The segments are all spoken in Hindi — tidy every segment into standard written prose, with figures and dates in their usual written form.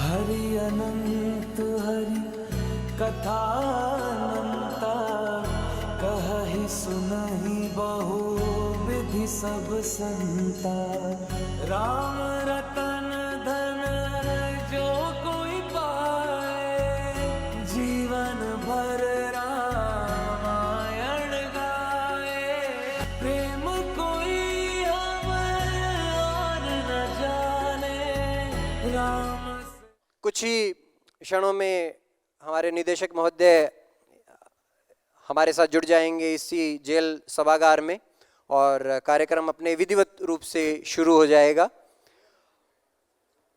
हरि अनंत हरि कथा अनंता, कहहि सुनहि बहु विधि सब संता। राम रतन धन जो कोई पाए, जीवन भर रामायण गाए। प्रेम कोई हमें और न जाने, राम। कुछ ही क्षणों में हमारे निदेशक महोदय हमारे साथ जुड़ जाएंगे इसी जेल सभागार में और कार्यक्रम अपने विधिवत रूप से शुरू हो जाएगा।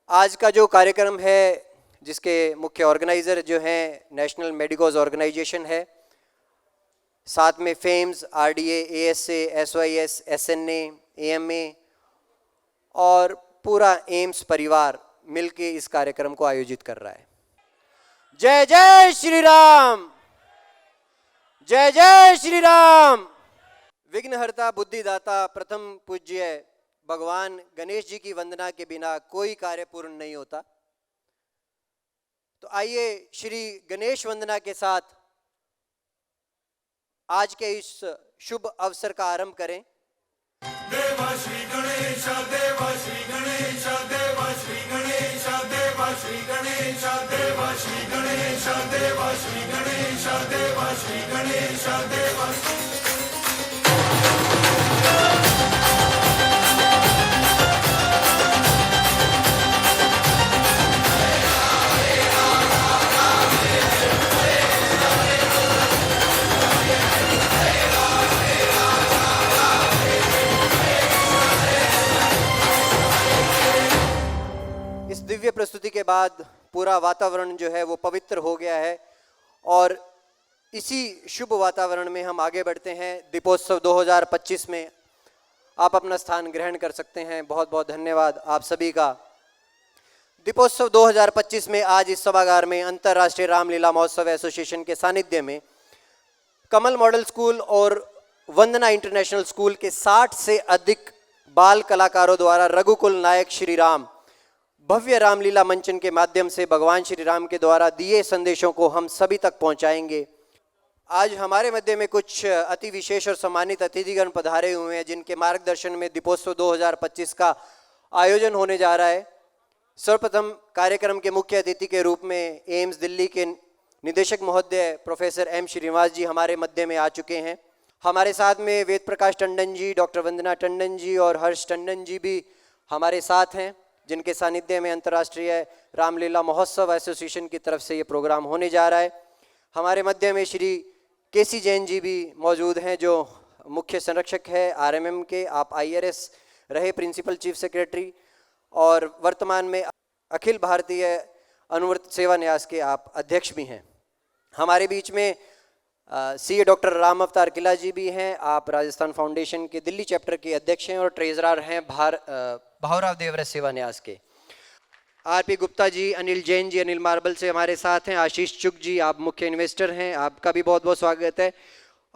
आज का जो कार्यक्रम है जिसके मुख्य ऑर्गेनाइज़र जो हैं नेशनल मेडिकोज ऑर्गेनाइजेशन है, साथ में FEMS, RDA, ASA, SYS, SNA, AMA और पूरा एम्स परिवार मिलके इस कार्यक्रम को आयोजित कर रहा है। जय जय श्री राम, जय जय श्री राम। विघ्नहर्ता बुद्धिदाता प्रथम पूज्य भगवान गणेश जी की वंदना के बिना कोई कार्य पूर्ण नहीं होता। तो आइए श्री गणेश वंदना के साथ आज के इस शुभ अवसर का आरंभ करें। देवा श्री गणेश, देवा श्री गणेश, देवा श्री गणेश, देवा श्री गणेश, देवा श्री गणेश, देवा श्री गणेश, देवा श्री गणेश, देवा। इस दिव्य प्रस्तुति के बाद पूरा वातावरण जो है वो पवित्र हो गया है और इसी शुभ वातावरण में हम आगे बढ़ते हैं। दीपोत्सव 2025 में आप अपना स्थान ग्रहण कर सकते हैं। बहुत बहुत धन्यवाद आप सभी का। दीपोत्सव 2025 में आज इस सभागार में अंतर्राष्ट्रीय रामलीला महोत्सव एसोसिएशन के सानिध्य में कमल मॉडल स्कूल और वंदना इंटरनेशनल स्कूल के 60 से अधिक बाल कलाकारों द्वारा रघुकुल नायक श्री राम भव्य रामलीला मंचन के माध्यम से भगवान श्री राम के द्वारा दिए संदेशों को हम सभी तक पहुंचाएंगे। आज हमारे मध्य में कुछ अति विशेष और सम्मानित अतिथिगण पधारे हुए हैं जिनके मार्गदर्शन में दीपोत्सव 2025 का आयोजन होने जा रहा है। सर्वप्रथम कार्यक्रम के मुख्य अतिथि के रूप में एम्स दिल्ली के निदेशक महोदय प्रोफेसर एम श्रीनिवास जी हमारे मध्य में आ चुके हैं। हमारे साथ में वेद प्रकाश टंडन जी, डॉक्टर वंदना टंडन जी और हर्ष टंडन जी भी हमारे साथ हैं, जिनके सानिध्य में अंतर्राष्ट्रीय रामलीला महोत्सव एसोसिएशन की तरफ से ये प्रोग्राम होने जा रहा है। हमारे मध्य में श्री केसी जैन जी भी मौजूद हैं जो मुख्य संरक्षक है आरएमएम के। आप आईआरएस रहे प्रिंसिपल चीफ सेक्रेटरी और वर्तमान में अखिल भारतीय अनुवर्त सेवा न्यास के आप अध्यक्ष भी हैं। हमारे बीच में सीए डॉक्टर राम अवतार किला जी भी हैं। आप राजस्थान फाउंडेशन के दिल्ली चैप्टर के अध्यक्ष हैं और ट्रेजरर हैं भावराव देवरस सेवा न्यास के। आरपी गुप्ता जी, अनिल जैन जी, अनिल मार्बल से हमारे साथ हैं। आशीष चुग जी, आप मुख्य इन्वेस्टर हैं, आपका भी बहुत बहुत स्वागत है।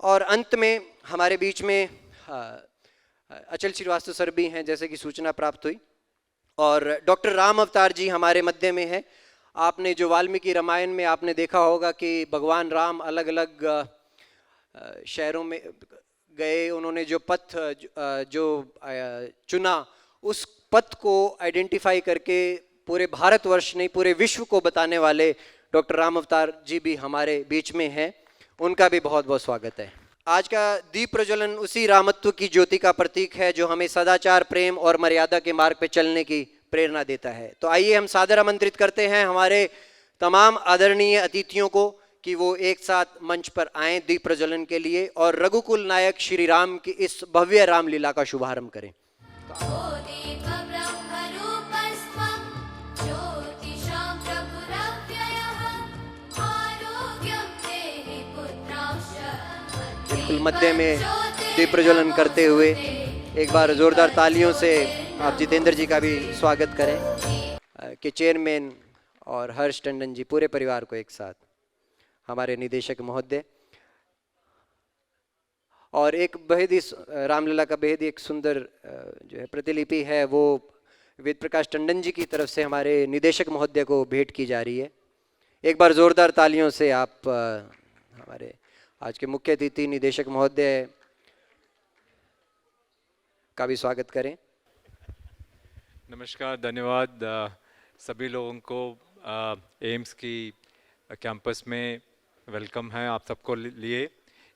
और अंत में हमारे बीच में अचल श्रीवास्तव सर भी हैं जैसे कि सूचना प्राप्त हुई। और डॉक्टर राम अवतार जी हमारे मध्य में है। आपने जो वाल्मीकि रामायण में आपने देखा होगा कि भगवान राम अलग अलग शहरों में गए, उन्होंने जो पथ जो चुना उस पथ को आइडेंटिफाई करके पूरे भारतवर्ष नहीं पूरे विश्व को बताने वाले डॉक्टर राम अवतार जी भी हमारे बीच में हैं। उनका भी बहुत बहुत स्वागत है। आज का दीप प्रज्वलन उसी रामत्व की ज्योति का प्रतीक है जो हमें सदाचार, प्रेम और मर्यादा के मार्ग पर चलने की प्रेरणा देता है। तो आइए हम सादर आमंत्रित करते हैं हमारे तमाम आदरणीय अतिथियों को कि वो एक साथ मंच पर आएं दीप प्रज्वलन के लिए और रघुकुल नायक श्री राम की इस भव्य रामलीला का शुभारंभ करें। बिल्कुल मध्य में दीप प्रज्वलन करते हुए एक बार जोरदार तालियों से आप जितेंद्र जी का भी स्वागत करें कि चेयरमैन और हर्ष टंडन जी पूरे परिवार को एक साथ, हमारे निदेशक महोदय। और एक बेहद ही रामलीला का बेहद ही एक सुंदर जो है प्रतिलिपि है वो वेद प्रकाश टंडन जी की तरफ से हमारे निदेशक महोदय को भेंट की जा रही है। एक बार जोरदार तालियों से आप हमारे आज के मुख्य अतिथि निदेशक महोदय का भी स्वागत करें। नमस्कार, धन्यवाद सभी लोगों को एम्स की कैंपस में वेलकम है आप सबको लिए।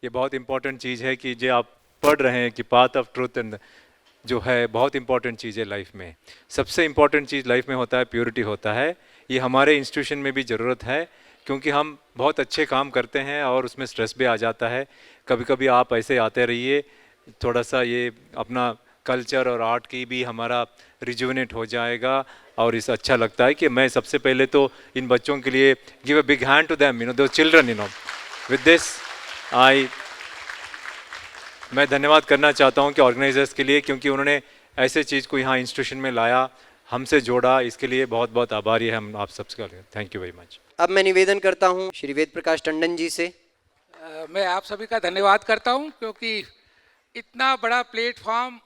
ये बहुत इम्पोर्टेंट चीज़ है कि जो आप पढ़ रहे हैं कि पाथ ऑफ ट्रूथ एंड जो है बहुत इम्पोर्टेंट चीज़ है लाइफ में। सबसे इम्पोर्टेंट चीज़ लाइफ में होता है प्योरिटी होता है। ये हमारे इंस्टीट्यूशन में भी ज़रूरत है क्योंकि हम बहुत अच्छे काम करते हैं और उसमें स्ट्रेस भी आ जाता है। कभी कभी आप ऐसे आते रहिए, थोड़ा सा ये अपना कल्चर और आर्ट की भी हमारा रिजुविनेट हो जाएगा और इस अच्छा लगता है कि मैं सबसे पहले तो इन बच्चों के लिए give a big hand to them, दो चिल्ड्रन, विद दिस मैं धन्यवाद करना चाहता हूं कि ऑर्गेनाइजर्स के लिए, क्योंकि उन्होंने ऐसे चीज़ को यहाँ इंस्टीट्यूशन में लाया, हमसे जोड़ा, इसके लिए बहुत बहुत आभारी है हम आप सबके। Thank you very much. अब मैं निवेदन करता हूँ श्री वेद प्रकाश टंडन जी से। मैं आप सभी का धन्यवाद करता हूं क्योंकि इतना बड़ा platform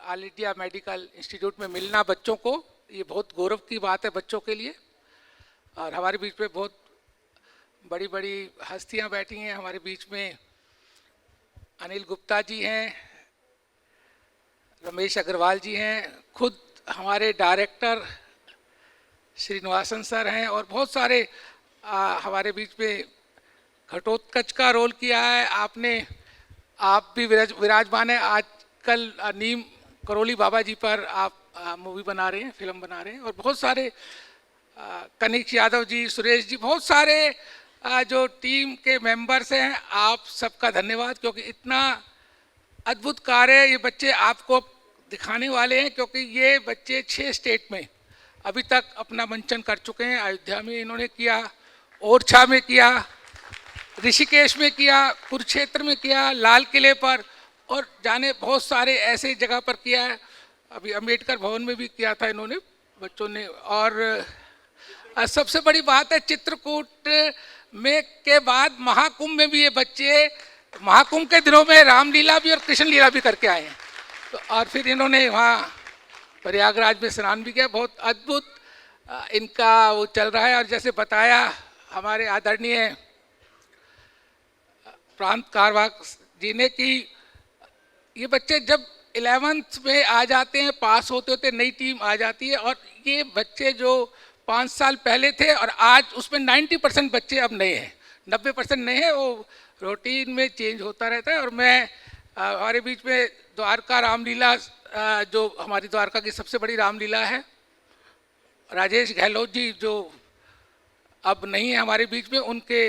all India medical institute में मिलना बच्चों को, ये बहुत गौरव की बात है बच्चों के लिए। और हमारे बीच में बहुत बड़ी बड़ी हस्तियां बैठी हैं। हमारे बीच में अनिल गुप्ता जी हैं, रमेश अग्रवाल जी हैं, खुद हमारे डायरेक्टर श्रीनिवासन सर हैं और बहुत सारे हमारे बीच में घटोत्कच का रोल किया है आपने। आप भी विराजमान है। आजकल नीम करोली बाबा जी पर आप मूवी बना रहे हैं, फिल्म बना रहे हैं। और बहुत सारे कनिक यादव जी, सुरेश जी, बहुत सारे जो टीम के मेंबर्स हैं, आप सबका धन्यवाद क्योंकि इतना अद्भुत कार्य ये बच्चे आपको दिखाने वाले हैं। क्योंकि ये बच्चे 6 स्टेट में अभी तक अपना मंचन कर चुके हैं। अयोध्या में इन्होंने किया, ओरछा में किया, ऋषिकेश में किया, कुरुक्षेत्र में किया, लाल किले पर, और जाने बहुत सारे ऐसे जगह पर किया है। अभी अम्बेडकर भवन में भी किया था इन्होंने बच्चों ने। और सबसे बड़ी बात है चित्रकूट में के बाद महाकुंभ में भी ये बच्चे महाकुंभ के दिनों में रामलीला भी और कृष्ण लीला भी करके आए हैं। तो और फिर इन्होंने वहाँ प्रयागराज में स्नान भी किया। बहुत अद्भुत इनका वो चल रहा है। और जैसे बताया हमारे आदरणीय प्रांत कारवाक जी ने कि ये बच्चे जब 11th में आ जाते हैं, पास होते होते नई टीम आ जाती है। और ये बच्चे जो 5 साल पहले थे और आज उसमें 90% बच्चे अब नए हैं, 90% नए हैं। वो रूटीन में चेंज होता रहता है। और मैं हमारे बीच में द्वारका रामलीला, जो हमारी द्वारका की सबसे बड़ी रामलीला है, राजेश गहलोत जी जो अब नहीं है हमारे बीच में, उनके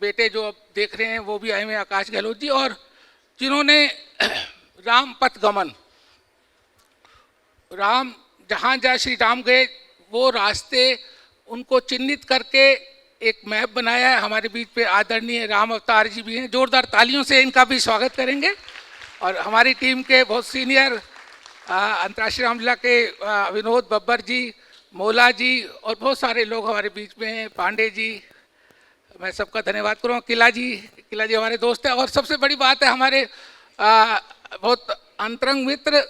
बेटे जो अब देख रहे हैं वो भी आए हुए हैं, आकाश गहलोत जी। और जिन्होंने राम पथ गमन, राम जहाँ जहाँ श्री राम गए वो रास्ते उनको चिन्हित करके एक मैप बनाया है। हमारे बीच पे आदरणीय राम अवतार जी भी हैं, जोरदार तालियों से इनका भी स्वागत करेंगे। और हमारी टीम के बहुत सीनियर अंतर्राष्ट्रीय रामलीला के विनोद बब्बर जी, मोला जी और बहुत सारे लोग हमारे बीच में हैं, पांडे जी, मैं सबका धन्यवाद करूँगा। किला जी हमारे दोस्त हैं। और सबसे बड़ी बात है हमारे बहुत अंतरंग मित्र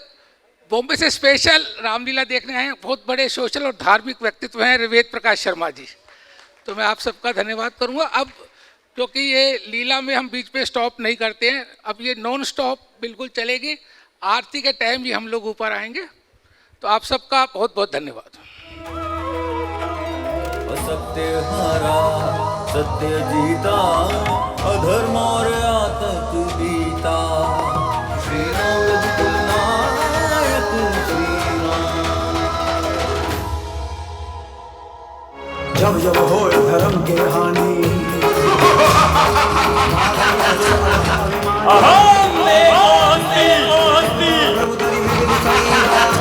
बॉम्बे से स्पेशल रामलीला देखने आए हैं, बहुत बड़े सोशल और धार्मिक व्यक्तित्व हैं, वेद प्रकाश शर्मा जी। तो मैं आप सबका धन्यवाद करूंगा। अब क्योंकि ये लीला में हम बीच में स्टॉप नहीं करते हैं, अब ये नॉन स्टॉप बिल्कुल चलेगी। आरती के टाइम भी हम लोग ऊपर आएंगे। तो आप सबका बहुत बहुत धन्यवाद। असत्य हारा सत्य जीता, अधर्म और आतंक बीता, श्री राम रघुकुल नायक श्री राम। जब जब हो धर्म के हानि,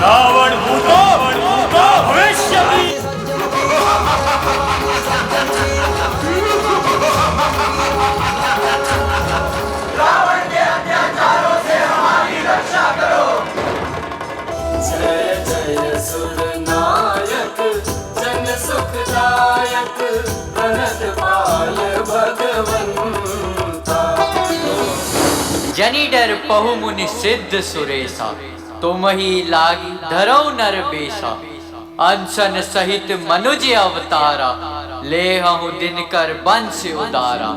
रावण भूतो भविष्य रावण के अत्याचारों से हमारी रक्षा करो। जय जय सुर नायक, जन सुखदायक, बनत पाल भगवंता। जनिडर पहुमुनि सिद्ध सुरेसा, तुम ही लागी धरो नर बेशा, अनशन सहित मनुज अवतारा, ले हूँ दिनकर बंश उदारा।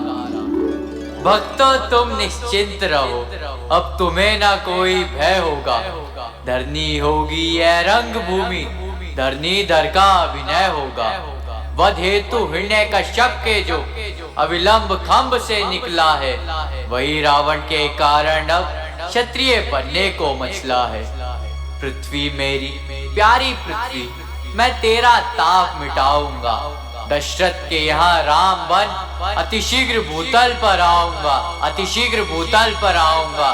भक्तों तुम निश्चिंत रहो, अब तुम्हें ना कोई भय होगा। धरनी होगी यह रंग भूमि, धरनी धर का अभिनय होगा। वध हेतु हिरण्य कश्यप के जो अविलंब खंभ से निकला है, वही रावण के कारण अब क्षत्रिय बनने को मचला है। पृथ्वी मेरी प्यारी पृथ्वी, मैं तेरा ताप मिटाऊंगा। दशरथ के यहाँ राम बन अतिशीघ्र भूतल पर आऊंगा, अतिशीघ्र भूतल पर आऊंगा।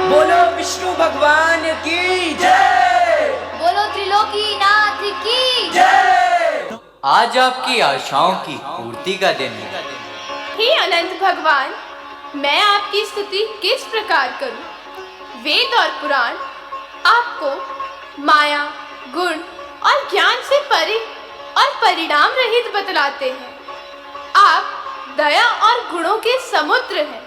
बोलो विष्णु भगवान की जय। बोलो त्रिलोकी नाथ की जय। आज आपकी आशाओं की पूर्ति का दिन है। हे अनंत भगवान, मैं आपकी स्तुति किस प्रकार करूं? वेद और पुराण आपको माया, गुण और ज्ञान से परे और परिणाम रहित बतलाते हैं। आप दया और गुणों के समुद्र हैं।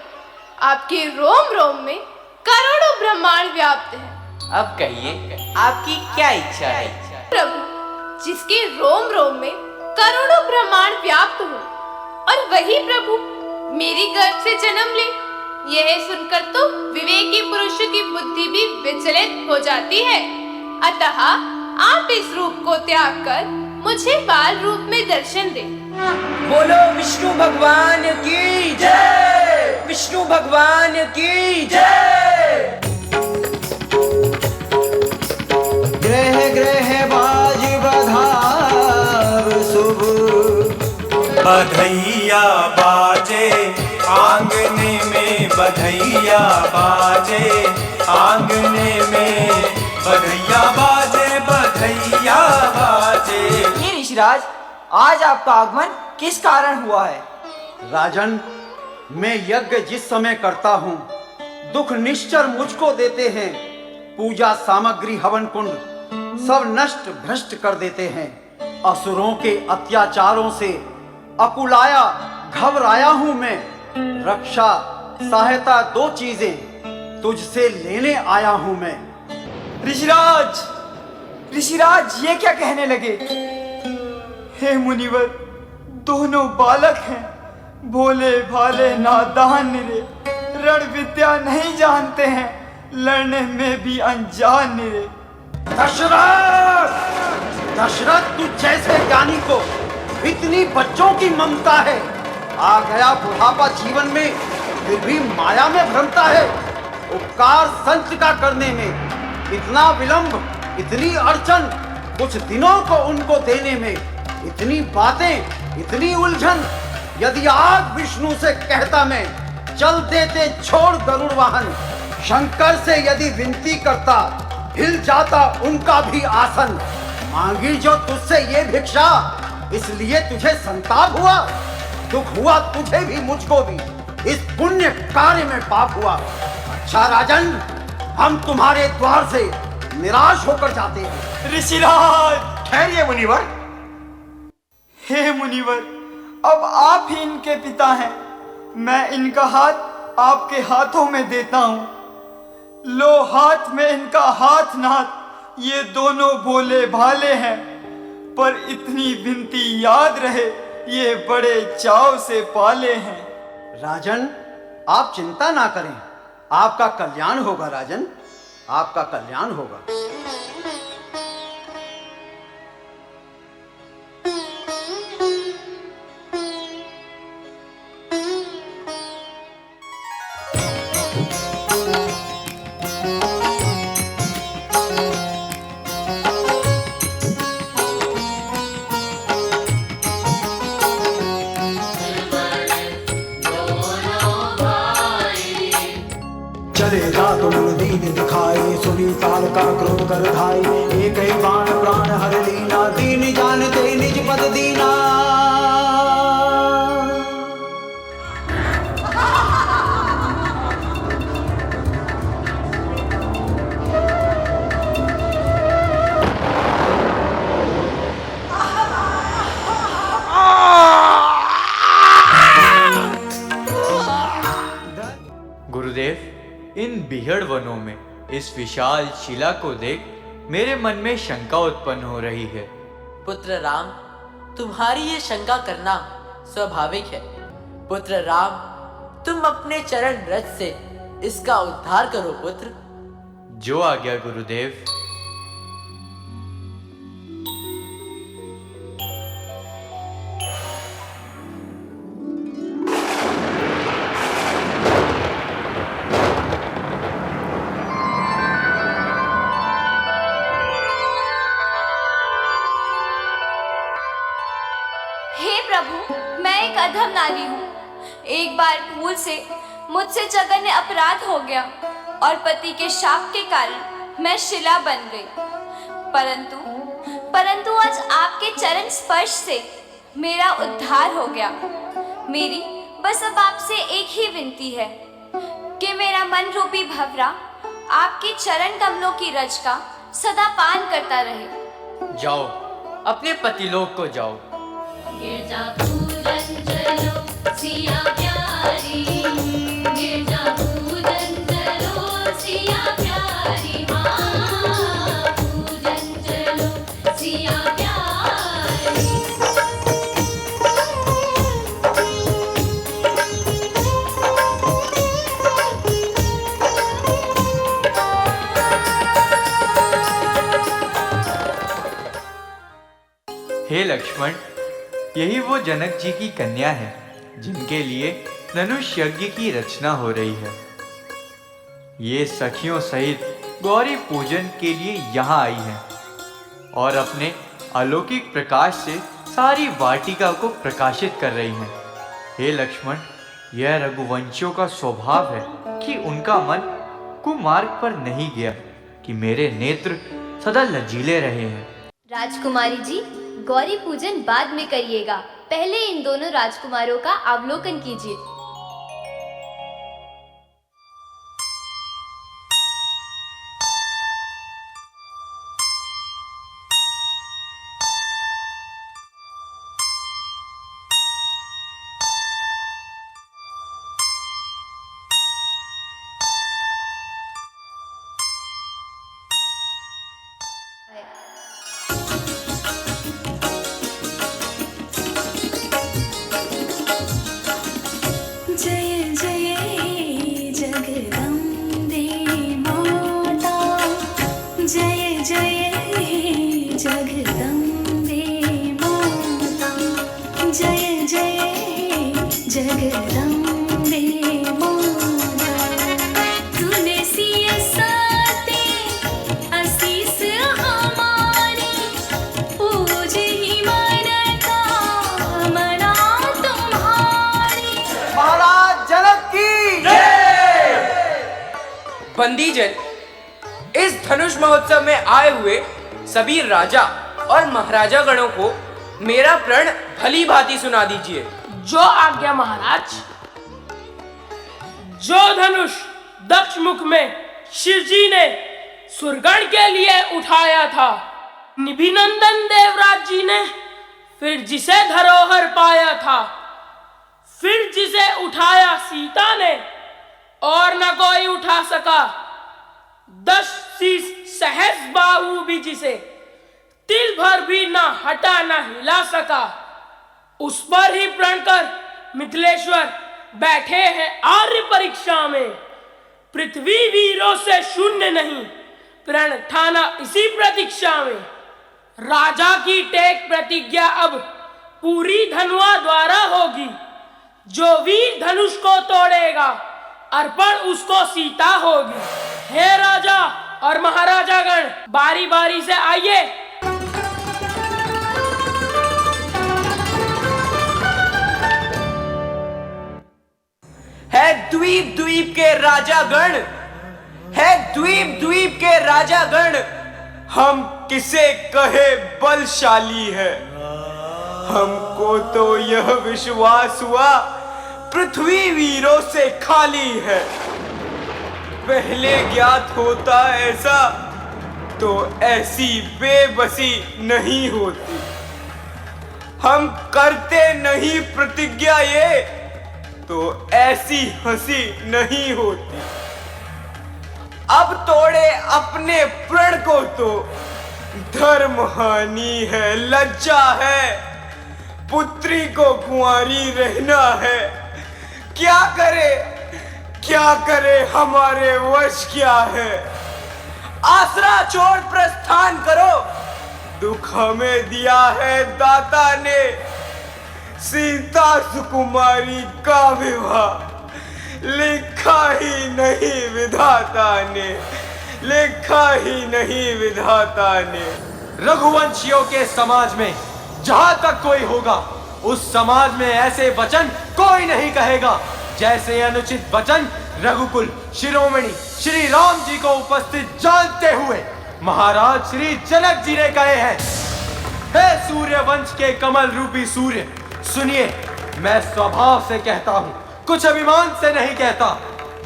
आपके रोम रोम में करोड़ों ब्रह्मांड व्याप्त हैं। अब कहिए आपकी क्या इच्छा है? प्रभु, जिसके रोम रोम में करोड़ों ब्रह्मांड व्याप्त हो और वही प्रभु मेरी गर्भ से जन्म ले, यह सुनकर तो विवेकी पुरुष की बुद्धि भी विचलित हो जाती है। अतः आप इस रूप को त्याग कर मुझे बाल रूप में दर्शन दें। बोलो विष्णु भगवान की जय। विष्णु भगवान की जय। ग्रह ग्रह बाज बधाव शुभ, बधैया बाजे आंगने में, बधैया बाजे आंगने में, बधैया बाजे, बधैया बाजे। ये ऋषिराज, आज आपका आगमन किस कारण हुआ है? राजन, मैं यज्ञ जिस समय करता हूँ, दुख निश्चर मुझको देते हैं। पूजा सामग्री हवन कुंड सब नष्ट भ्रष्ट कर देते हैं। असुरों के अत्याचारों से अकुलाया घबराया हूं मैं। रक्षा सहायता दो चीजें तुझसे लेने आया हूं मैं। ऋषिराज, ऋषिराज ये क्या कहने लगे? हे मुनिवर, दोनों बालक हैं, भोले भाले नादान निरे, रण विद्या नहीं जानते हैं, लड़ने में भी अनजान निरे। दशरथ, दशरथ, तू जैसे ज्ञानी को इतनी बच्चों की ममता है। आ गया बुढ़ापा जीवन में, फिर भी माया में भ्रमता है। उपकार संत का करने में इतना विलंब, इतनी अड़चन, कुछ दिनों को उनको देने में इतनी बातें, इतनी उलझन। यदि आज विष्णु से कहता मैं, चल देते छोड़ गरुड़ वाहन। शंकर से यदि विनती करता, हिल जाता उनका भी आसन। मांगी जो तुझसे ये भिक्षा, इसलिए तुझे संताप हुआ। दुख हुआ तुझे भी मुझको भी, इस पुण्य कार्य में पाप हुआ। अच्छा राजन, हम तुम्हारे द्वार से निराश होकर जाते हैं। ऋषिराज, ठहरिए मुनिवर। हे मुनिवर, अब आप ही इनके पिता हैं। मैं इनका हाथ आपके हाथों में देता हूँ। लो हाथ में इनका हाथ नाथ। ये दोनों भोले भाले हैं, पर इतनी विनती याद रहे, ये बड़े चाव से पाले हैं। राजन, आप चिंता ना करें, आपका कल्याण होगा। राजन, आपका कल्याण होगा। चले रात दीन दिखाए, सुनी काल का क्रोध कर धाई। एक ही बाण प्राण हर लीना, दीन जानते निज पद दीना। हरिहर वनों में इस विशाल शिला को देख मेरे मन में शंका उत्पन्न हो रही है। पुत्र राम, तुम्हारी ये शंका करना स्वाभाविक है। पुत्र राम, तुम अपने चरण रज से इसका उद्धार करो पुत्र। जो आज्ञा गुरुदेव। अधम नारी हूँ। एक बार भूल से मुझसे जघन्य अपराध हो गया और पति के शाप के कारण मैं शिला बन गई। परंतु आज आपके चरण स्पर्श से मेरा उद्धार हो गया। मेरी बस अब आपसे एक ही विनती है कि मेरा मन रूपी भंवरा आपके चरण कमलों की रज का सदा पान करता रहे। जाओ, अपने पतिलोक को जाओ। गिरजा पूजन चलो सिया प्यारी, गिरजा पूजन चलो सिया प्यारी, माँ पूजन चलो सिया प्यारी। हे लक्ष्मण, यही वो जनक जी की कन्या है जिनके लिए धनुष यज्ञ की रचना हो रही है। ये सखियों सहित गौरी पूजन के लिए यहाँ आई हैं और अपने अलौकिक प्रकाश से सारी वाटिका को प्रकाशित कर रही हैं। हे लक्ष्मण, यह रघुवंशियों का स्वभाव है कि उनका मन कुमार्ग पर नहीं गया, कि मेरे नेत्र सदा लजीले रहे हैं। राजकुमारी जी, गौरी पूजन बाद में करिएगा, पहले इन दोनों राजकुमारों का अवलोकन कीजिए। बंदीजन, इस धनुष महोत्सव में आए हुए सभी राजा और महाराजा गणों को मेरा प्रण भली भांति सुना दीजिए। जो आज्ञा महाराज। जो धनुष दक्ष मुख में शिव जी ने सुरगण के लिए उठाया था, निभिनंदन देवराज जी ने फिर जिसे धरोहर पाया था, फिर जिसे उठाया सीता ने और न कोई उठा सका, 10 शीश सहस बाहु भी जिसे तिल भर भी न हटा न हिला सका, उस पर ही प्रण कर मिथिलेश्वर बैठे हैं आर्य परीक्षा में। पृथ्वी वीरों से शून्य नहीं, प्रण ठाना इसी प्रतीक्षा में। राजा की टेक प्रतिज्ञा अब पूरी धनुआ द्वारा होगी, जो वीर धनुष को तोड़ेगा अर्पण उसको सीता होगी। हे राजा और महाराजा गण, बारी बारी से आइए। है द्वीप द्वीप के राजा गण, है द्वीप द्वीप के राजा गण, हम किसे कहे बलशाली है। हमको तो यह विश्वास हुआ पृथ्वी वीरों से खाली है। पहले ज्ञात होता ऐसा तो ऐसी बेबसी नहीं होती। हम करते नहीं प्रतिज्ञा ये तो ऐसी हंसी नहीं होती। अब तोड़े अपने प्रण को तो धर्म हानि है, लज्जा है, पुत्री को कुंवारी रहना है। क्या करे हमारे वश क्या है। आसरा छोड़ प्रस्थान करो, दुख हमें दिया है दाता ने। सीता सुकुमारी का विवाह लिखा ही नहीं विधाता ने, लिखा ही नहीं विधाता ने। रघुवंशियों के समाज में जहां तक कोई होगा, उस समाज में ऐसे वचन कोई नहीं कहेगा जैसे अनुचित वचन रघुकुल शिरोमणि श्री राम जी को उपस्थित जानते हुए महाराज श्री जनक जी ने कहे हैं। हे सूर्य वंश के कमल रूपी सूर्य, सुनिए, मैं स्वभाव से कहता हूं, कुछ अभिमान से नहीं कहता।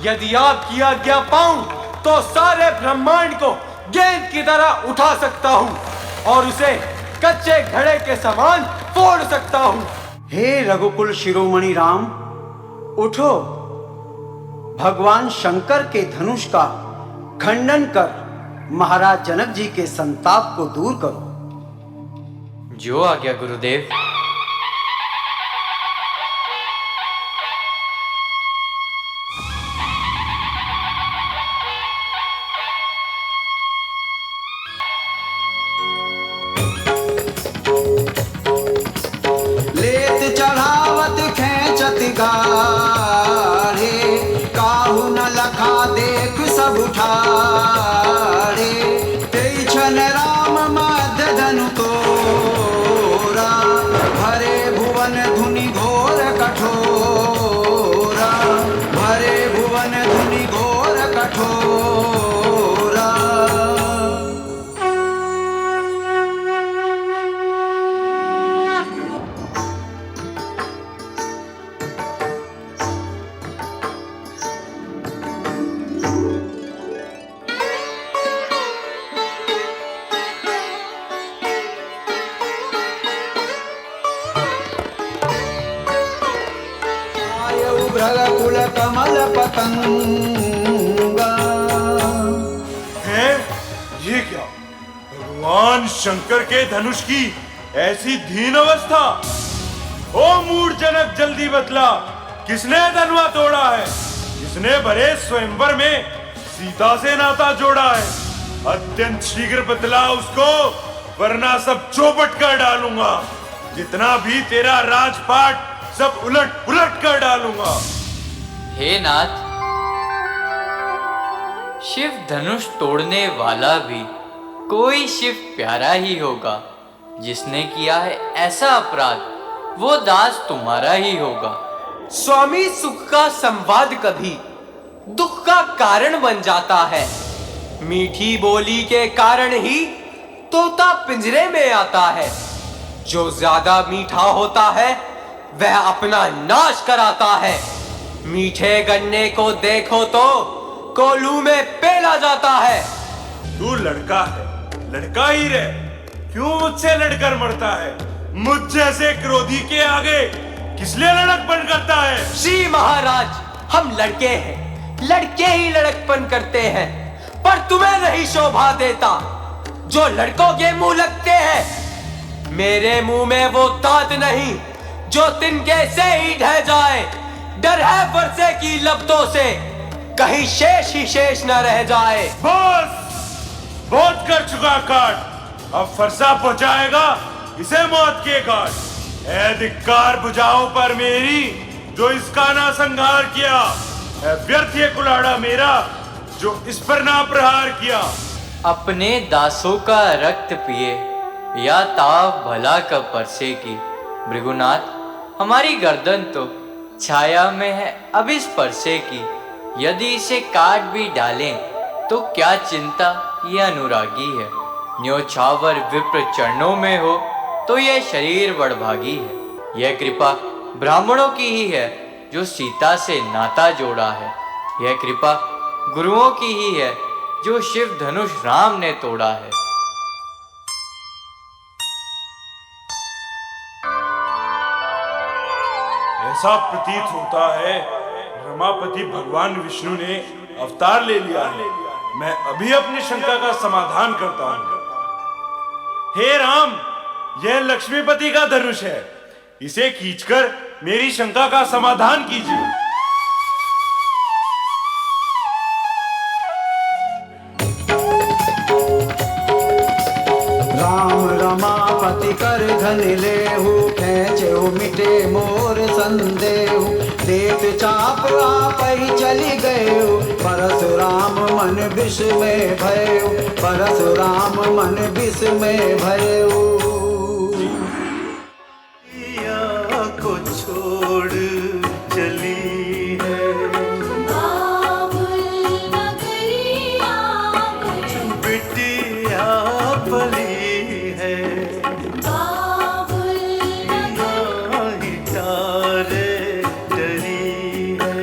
यदि आपकी आज्ञा पाऊं तो सारे ब्रह्मांड को गेंद की तरह उठा सकता हूं और उसे कच्चे घड़े के समान फोड़ सकता हूं। हे रघुकुल शिरोमणि राम, उठो, भगवान शंकर के धनुष का खंडन कर महाराज जनक जी के संताप को दूर करो। जो आज्ञा गुरुदेव। लेत चढ़ावत खेचत गाढ़े, काहू न लखा देख सब उठाड़े। तेई छन राम मध्य धनु तोरा, भरे भुवन धुनि घोर कठोरा, भरे भुवन धुनि घोर कठोरा। कुल कमल पतंगा। है ये क्या? भगवान शंकर के धनुष की ऐसी दीन अवस्था। ओ मूढ़ जनक, जल्दी बतला, किसने धनुआ तोड़ा है? किसने भरे स्वयंवर में सीता से नाता जोड़ा है? अत्यंत शीघ्र बतला उसको, वरना सब चौपट कर डालूंगा। जितना भी तेरा राजपाट सब उलट पुलट कर डालूंगा। हे नाथ, शिव धनुष तोड़ने वाला भी कोई शिव प्यारा ही होगा। जिसने किया है ऐसा अपराध वो दास तुम्हारा ही होगा। स्वामी, सुख का संवाद कभी दुख का कारण बन जाता है। मीठी बोली के कारण ही तोता पिंजरे में आता है। जो ज्यादा मीठा होता है वह अपना नाश कराता है। मीठे गन्ने को देखो तो कोल्हू में पेला जाता है। तू लड़का है, लड़का ही रहे, क्यों मुझसे लड़कर मरता है? मुझ जैसे क्रोधी के आगे किस लिए लड़कपन करता है? श्री महाराज, हम लड़के हैं, लड़के ही लड़कपन करते हैं, पर तुम्हें नहीं शोभा देता जो लड़कों के मुंह लगते हैं। मेरे मुंह में वो दांत नहीं जो तिनके से ही ढह जाए। डर है वर्षे की लपटों से, कहीं शेष ही शेष न रह जाए। बस, बहुत कर चुका काट, अब फरसा पहुंचाएगा इसे मौत के घाट। ऐ धिक्कार बुझाओ पर मेरी जो इसका ना संहार किया। ऐ व्यर्थ ये कुलाड़ा मेरा जो इस पर ना प्रहार किया। अपने दासों का रक्त पिए या ताव भला कब परसे की। भृगुनाथ, हमारी गर्दन तो छाया में है अब इस परसे की। यदि इसे काट भी डालें तो क्या चिंता, ये अनुरागी है। न्योछावर विप्र चरणों में हो तो यह शरीर बड़भागी है। यह कृपा ब्राह्मणों की ही है जो सीता से नाता जोड़ा है। यह कृपा गुरुओं की ही है जो शिव धनुष राम ने तोड़ा है। ऐसा प्रतीत होता है रमापति भगवान विष्णु ने अवतार ले लिया है। मैं अभी अपनी शंका का समाधान करता हूं। हे राम, यह लक्ष्मीपति का धनुष है, इसे खींचकर मेरी शंका का समाधान कीजिए। राम रमापति कर धन लेहु, खेचेहु मिटे मोर संदेहु। देत चाप आपहि चली गएहु, परशुराम मन विस्मय भयउ, परशुराम मन विस्मय भयउ। को छोड़ चली है बिटिया पली है, तारे डरी है।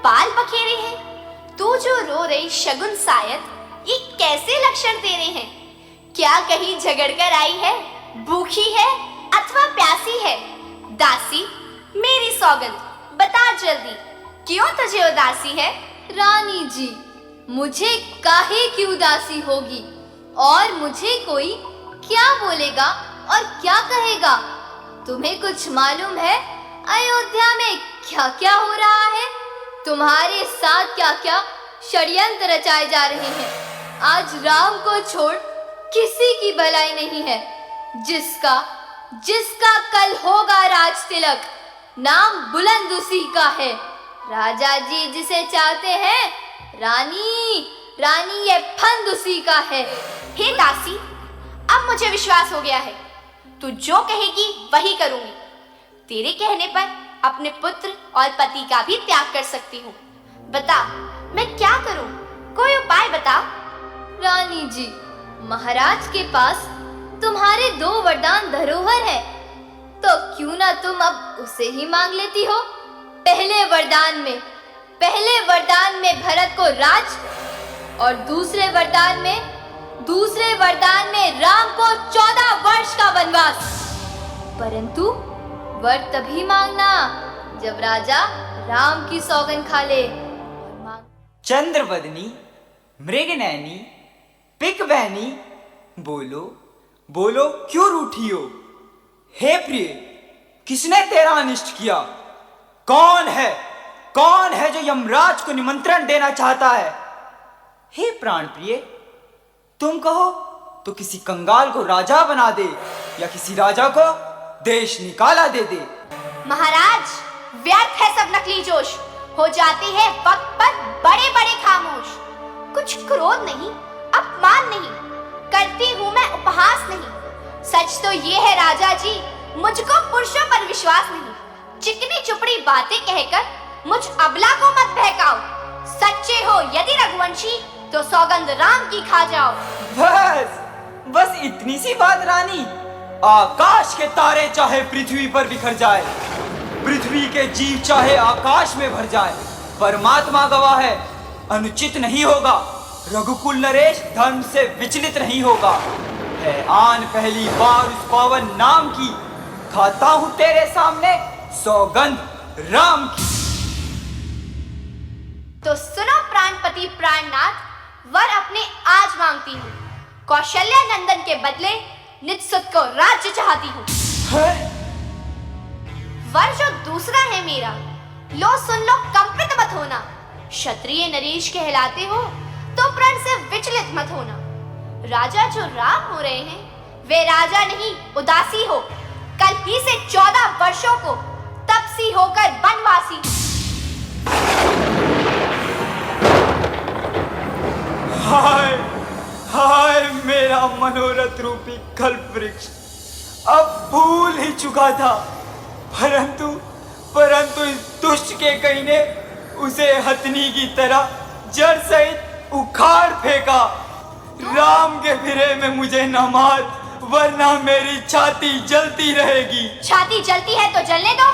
बाल बखेरे हैं। तू जो रो रही शगुन शायद ये कैसे लक्षण तेरे हैं? क्या कहीं झगड़ कर आई है, भूखी है अथवा प्यासी है? दासी मेरी सौगंध बता जल्दी, क्यों तुझे उदासी है? रानी जी, मुझे काहे की उदासी होगी, और मुझे कोई क्या बोलेगा और क्या कहेगा? तुम्हें कुछ मालूम है अयोध्या में क्या क्या हो रहा है? तुम्हारे साथ क्या क्या षड्यंत्र रचाए जा रहे हैं। आज राम को छोड़ किसी की भलाई नहीं है। जिसका कल होगा राज तिलक, नाम बुलंद उसी का है। राजा जी जिसे चाहते हैं, रानी ये फंद उसी का है। हे दासी, अब मुझे विश्वास हो गया है, तू जो कहेगी वही करूंगी। तेरे कहने पर अपने पुत्र और पति का भी त्याग कर सकती हूँ। बता मैं क्या करूँ, कोई उपाय बता। रानी जी, महाराज के पास तुम्हारे 2 वरदान धरोहर है, तो क्यों ना तुम अब उसे ही मांग लेती हो। पहले वरदान में भरत को राज, और दूसरे वरदान में राम को 14 वर्ष का वनवास। परंतु वर तभी मांगना जब राजा राम की सौगंध खा ले। चंद्रवदनी, मृगनयनी, पिक बहनी, बोलो बोलो क्यों रूठी हो? हे प्रिय, किसने तेरा अनिष्ट किया? कौन है जो यमराज को निमंत्रण देना चाहता है? हे प्राण प्रिय, तुम कहो तो किसी कंगाल को राजा बना दे, या किसी राजा को देश निकाला दे दे। महाराज, व्यर्थ है सब नकली जोश, हो जाती है वक्त पर बड़े बड़े खामोश। कुछ क्रोध नहीं, अपमान नहीं, करती हूँ मैं उपहास नहीं। सच तो ये है राजा जी, मुझको पुरुषों पर विश्वास नहीं। चिकनी चुपड़ी बातें कहकर मुझ अबला को मत बहकाओ। सच्चे हो यदि रघुवंशी, तो सौगंध राम की खा जाओ। बस इतनी सी बात रानी। आकाश के तारे चाहे पृथ्वी पर बिखर जाए, पृथ्वी के जीव चाहे आकाश में भर जाए, परमात्मा गवाह है, अनुचित नहीं होगा। रघुकुल नरेश धर्म से विचलित नहीं होगा। है आन पहली बार उस पावन नाम की, खाता हूँ तेरे सामने सौगंध राम की। तो सुनो प्राणपति प्राणनाथ, वर अपने आज मांगती हूँ। कौशल्या नंदन के बदले निज सुत को राज्य चाहती हूँ। वर जो दूसरा है मेरा, लो सुन लो, कंपित मत होना। क्षत्रिय नरेश कहलाते हो तो प्रण से विचलित मत होना। राजा जो राम हो रहे हैं, वे राजा नहीं उदासी हो। कल ही से 14 वर्षों को तपसी होकर वनवासी। हाय मेरा मनोरथ रूपी कल्प वृक्ष अब फूल ही चुका था, परंतु इस दुष्ट के कहीं ने उसे हथनी की तरह जड़ सहित उखाड़ फेंका। राम के फिरे में मुझे न मार, वरना मेरी छाती जलती रहेगी। छाती जलती है तो जलने दो।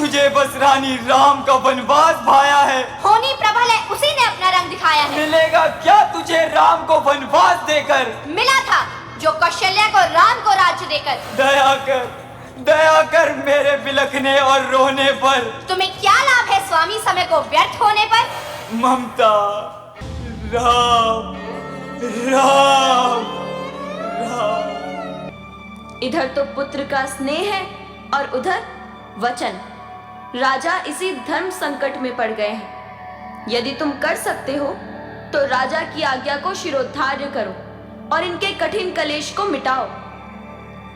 तुझे बस रानी राम का वनवास भाया है। होनी प्रबल है, उसी ने अपना रंग दिखाया है। मिलेगा क्या तुझे राम को वनवास देकर? मिला था जो कौशल्या को राम को राज्य देकर। दया कर मेरे बिलखने और रोने पर। तुम्हें क्या लाभ है स्वामी समय को व्यर्थ होने पर? ममता, राम राम राम। इधर तो पुत्र का स्नेह है और उधर वचन। राजा इसी धर्म संकट में पड़ गए हैं। यदि तुम कर सकते हो तो राजा की आज्ञा को शिरोधार्य करो और इनके कठिन कलेश को मिटाओ।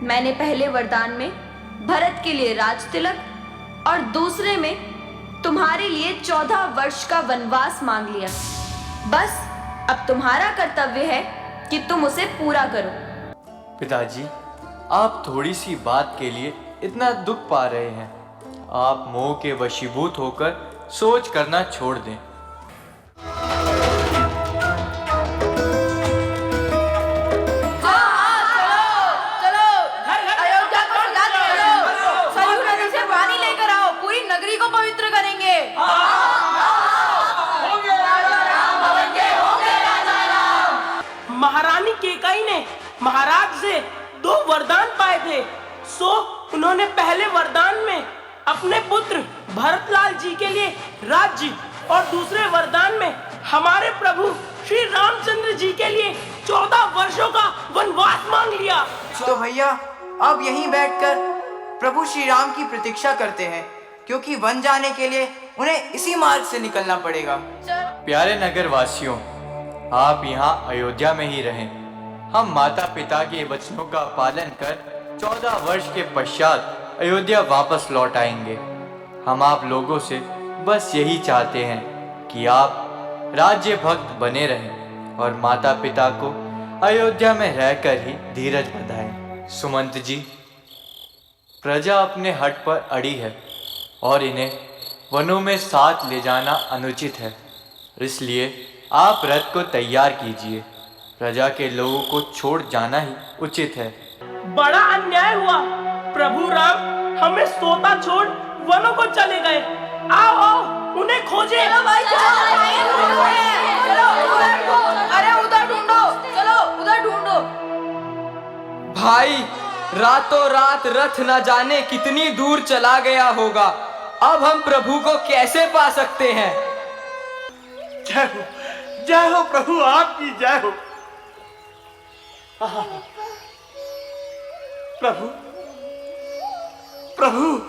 मैंने पहले वरदान में भरत के लिए राज तिलक और दूसरे में तुम्हारे लिए 14 वर्ष का वनवास मांग लिया। बस अब तुम्हारा कर्तव्य है कि तुम उसे पूरा करो। पिताजी, आप थोड़ी सी बात के लिए इतना दुख पा रहे हैं। आप मोह के वशीभूत होकर सोच करना छोड़ दें। महारानी केकई ने महाराज से 2 वरदान पाए थे, सो उन्होंने पहले वरदान में अपने पुत्र भरतलाल जी के लिए राज्य और दूसरे वरदान में हमारे प्रभु श्री रामचंद्र जी के लिए 14 वर्षों का वनवास मांग लिया। तो भैया अब यहीं बैठकर प्रभु श्री राम की प्रतीक्षा करते हैं, क्योंकि वन जाने के लिए उन्हें इसी मार्ग से निकलना पड़ेगा। प्यारे नगर वासियों, आप यहाँ अयोध्या में ही रहें। हम माता पिता के वचनों का पालन कर 14 वर्ष के पश्चात अयोध्या वापस लौट आएंगे। हम आप लोगों से बस यही चाहते हैं कि आप राज्य भक्त बने रहें और माता पिता को अयोध्या में रहकर ही धीरज बंधाएं। सुमंत जी, प्रजा अपने हट पर अड़ी है और इन्हें वनों में साथ ले जाना अनुचित है, इसलिए आप रथ को तैयार कीजिए। प्रजा के लोगों को छोड़ जाना ही उचित है। बड़ा अन्याय हुआ, प्रभु राम हमें सोता छोड़ वनों को चले गए। आओ आओ उन्हें खोजे। चलो भाई चलो अरे उधर ढूंढो, चलो उधर ढूंढो। भाई रातों रात रथ न जाने कितनी दूर चला गया होगा। अब हम प्रभु को कैसे पा सकते हैं? जय हो प्रभु, आपकी जय हो। प्रभु प्रभु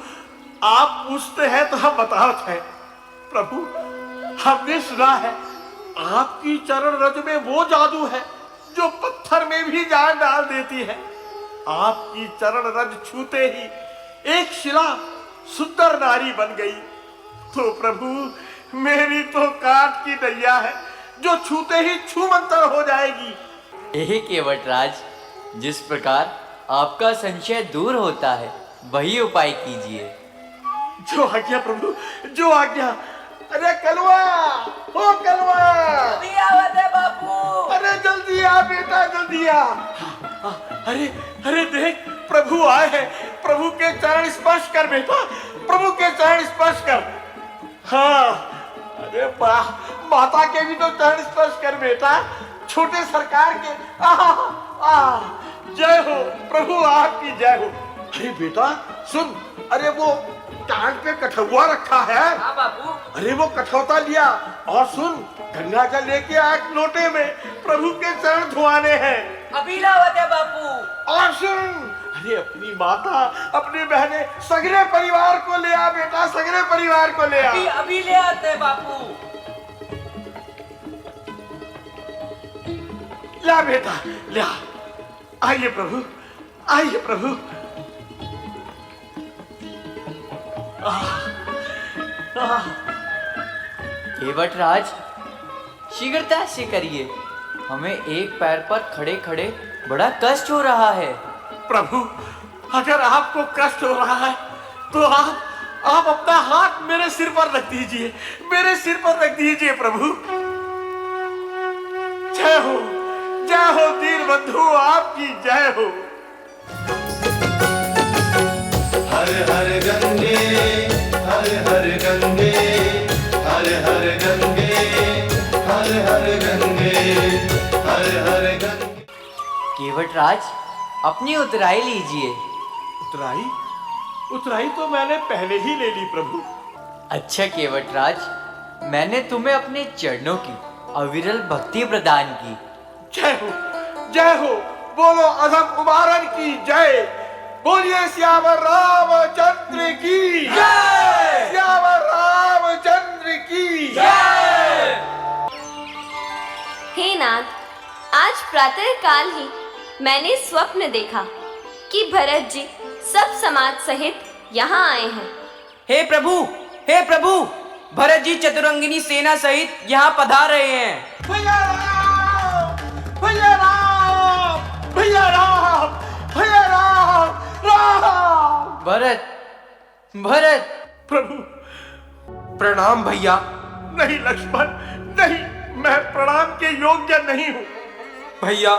आप पूछते हैं तो हम बताते हैं। प्रभु हमने सुना है आपकी चरण रज में वो जादू है जो पत्थर में भी जान डाल देती है। आपकी चरण रज छूते ही एक शिला सुंदर नारी बन गई। तो प्रभु मेरी तो काट की नैया है जो छूते ही छूमंतर हो जाएगी। केवटराज, जिस प्रकार आपका संशय दूर होता है वही उपाय कीजिए। जो आज्ञा प्रभु, जो आज्ञा। अरे कलवा, ओ कलवा, अभी आवत है बापू। अरे जल्दी आ बेटा, जल्दी आ। अरे अरे देख प्रभु आए हैं। प्रभु के चरण स्पर्श कर बेटा, प्रभु के चरण स्पर्श कर। हाँ अरे वाह, माता के भी तो चरण स्पर्श कर बेटा, छोटे सरकार के। जय हो प्रभु, आपकी जय हो। अरे बेटा सुन, अरे वो टांग पे कठौआ रखा है। हाँ बापू। अरे वो कठौता लिया और सुन, गंगा जल लेके आ लोटे में, प्रभु के चरण धुआने हैं। अभी लावत है बापू। और सुन, अरे अपनी माता, अपनी बहने, सगरे परिवार को ले आ बेटा, सगरे परिवार को ले आ। अभी ले आते हैं बापू। ला बेटा ले आ। आइए प्रभु, आइए प्रभु। केवटराज, शीघ्रता से करिए, हमें एक पैर पर खड़े खड़े बड़ा कष्ट हो रहा है। प्रभु अगर आपको कष्ट हो रहा है तो आप अपना हाथ मेरे सिर पर रख दीजिए, मेरे सिर पर रख दीजिए प्रभु। जय हो दीन बंधु, आपकी जय हो। हर हर गंगे केवटराज, अपनी उतराई लीजिए। उतराई? उतराई तो मैंने पहले ही ले ली प्रभु। अच्छा केवटराज, मैंने तुम्हें अपने चरणों की अविरल भक्ति प्रदान की। जय हो, बोलो अधम उमारन की जय। बोलिए श्यावर रामचंद्र की जय, श्यावर रामचंद्र की जय। हे नाथ, आज प्रातः काल ही मैंने स्वप्न देखा कि भरत जी सब समाज सहित यहाँ आए हैं। हे प्रभु, भरत जी चतुरंगिनी सेना सहित यहाँ पधार रहे हैं। भैया राम, भैया राम, भैया राम, भैया राम, राम। भरत। प्रभु प्रणाम भैया। नहीं लक्ष्मण, नहीं, मैं प्रणाम के योग्य नहीं हूँ। भैया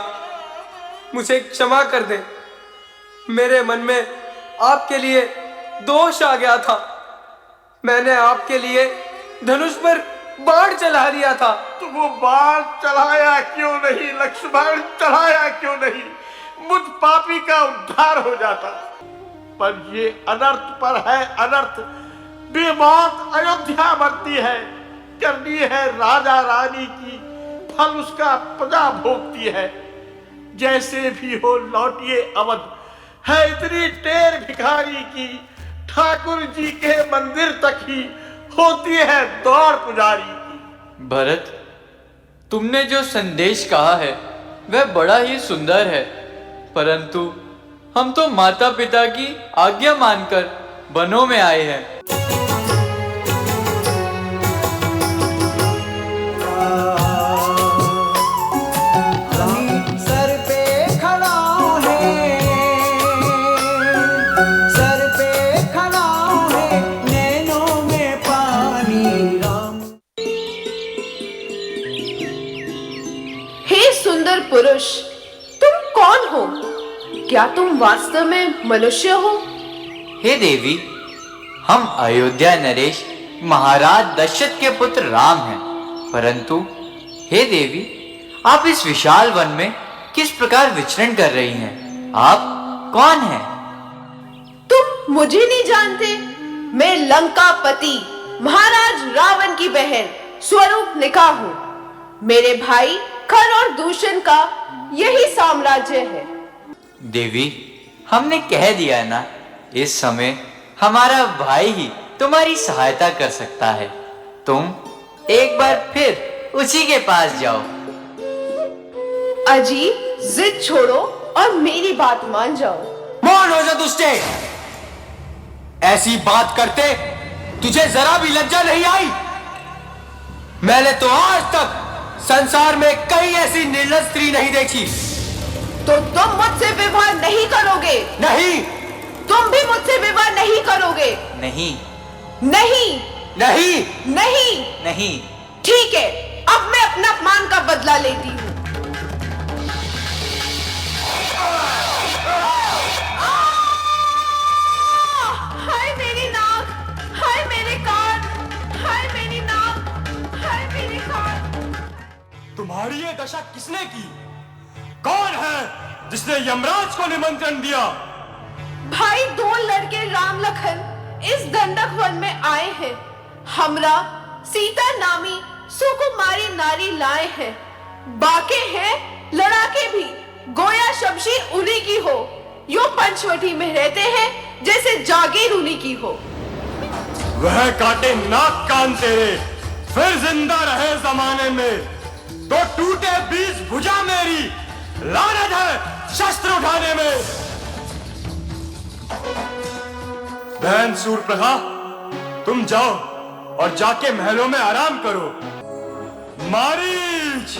मुझे क्षमा कर दे, मेरे मन में आपके लिए दोष आ गया था। मैंने आपके लिए धनुष पर बाण चला दिया था। तो वो बाण चलाया क्यों नहीं लक्ष्मण, चलाया क्यों नहीं? मुझ पापी का उद्धार हो जाता। पर ये अनर्थ पर है अनर्थ। बेमौत अयोध्या मरती है, करनी है राजा रानी की, फल उसका प्रजा भोगती है। जैसे भी हो लौटिए अवध, है इतनी टेर भिखारी की, ठाकुर जी के मंदिर तक ही होती है दौड़ पुजारी की। भरत, तुमने जो संदेश कहा है वह बड़ा ही सुंदर है, परंतु हम तो माता पिता की आज्ञा मानकर वनों में आए हैं। सर पे खड़ा है, सर पे खड़ा है, नैनों में पानी राम। हे सुंदर पुरुष, तुम कौन हो? क्या तुम वास्तव में मनुष्य हो? हे देवी, हम अयोध्या नरेश महाराज दशरथ के पुत्र राम हैं, परंतु हे देवी, आप इस विशाल वन में किस प्रकार विचरण कर रही हैं? आप कौन हैं? तुम मुझे नहीं जानते? मैं लंकापति महाराज रावण की बहन स्वरूपनिका हूँ। मेरे भाई खर और दूषण का यही साम्राज्य है। देवी, हमने कह दिया ना, इस समय हमारा भाई ही तुम्हारी सहायता कर सकता है। तुम एक बार फिर उसी के पास जाओ। अजी, जिद छोड़ो और मेरी बात मान जाओ। मौन हो जा दुष्टे। ऐसी बात करते तुझे जरा भी लज्जा नहीं आई? मैंने तो आज तक संसार में कहीं ऐसी निर्लज स्त्री नहीं देखी। तो तुम मुझसे विवाह नहीं करोगे? नहीं। तुम भी मुझसे विवाह नहीं करोगे? नहीं। नहीं। नहीं। नहीं। नहीं। ठीक है, अब मैं अपना अपमान का बदला लेती हूँ। हाय मेरी नाक, हाय मेरे कान, हाय मेरी नाक, हाय मेरे कान। तुम्हारी ये दशा किसने की? कौन है जिसने यमराज को निमंत्रण दिया? भाई, दो लड़के राम लखन इस दंडक वन में आए हैं। हमरा सीता नामी सुकुमारी नारी लाए हैं। बाके हैं लड़ाके भी, गोया शमशी उन्हीं की हो। यो पंचवटी में रहते हैं जैसे जागीर उन्हीं की हो। वह काटे नाक कान तेरे, फिर जिंदा रहे जमाने में, तो टूटे 20 भुजा मेरी, लानत है शस्त्र उठाने में। बहन सूर्पनखा, तुम जाओ और जाके महलों में आराम करो। मारीच,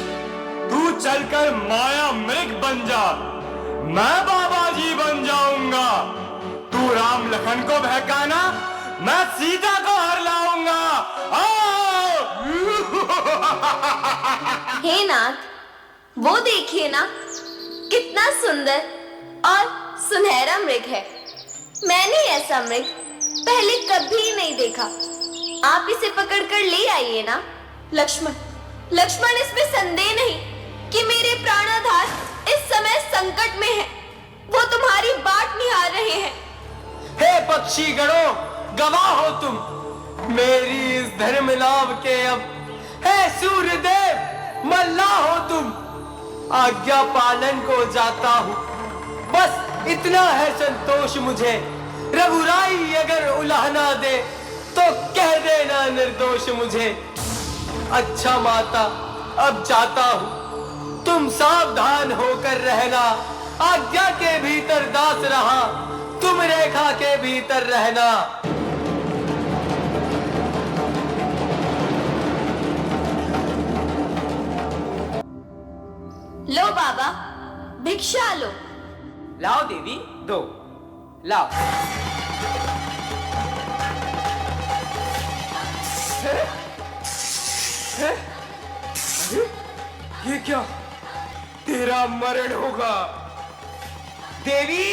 तू चलकर माया मृग बन जा, मैं बाबा जी बन जाऊंगा। तू राम लखन को बहकाना, मैं सीता को हर लाऊंगा। हे नाथ, वो देखिए ना, कितना सुंदर और सुनहरा मृग है। मैंने ऐसा मृग पहले कभी नहीं देखा। आप इसे पकड़कर ले आइए ना। लक्ष्मण, इसमें संदेह नहीं कि मेरे संकट में हैं। वो तुम्हारी बाट निहार रहे हैं। हे पक्षी गणों, गवाह हो तुम मेरी इस धर्म लाभ के अब। हे सूर्यदेव, मल्लाह हो तुम, आज्ञा पालन को जाता हूँ। बस इतना है संतोष मुझे, रघुराई अगर उलाहना दे तो कह देना निर्दोष मुझे। अच्छा माता, अब जाता हूँ, तुम सावधान होकर रहना। आज्ञा के भीतर दास रहा, तुम रेखा के भीतर रहना। लो बाबा, भिक्षा लो। लाओ देवी, दो, लाओ। अरे ये क्या, तेरा मरण होगा। देवी,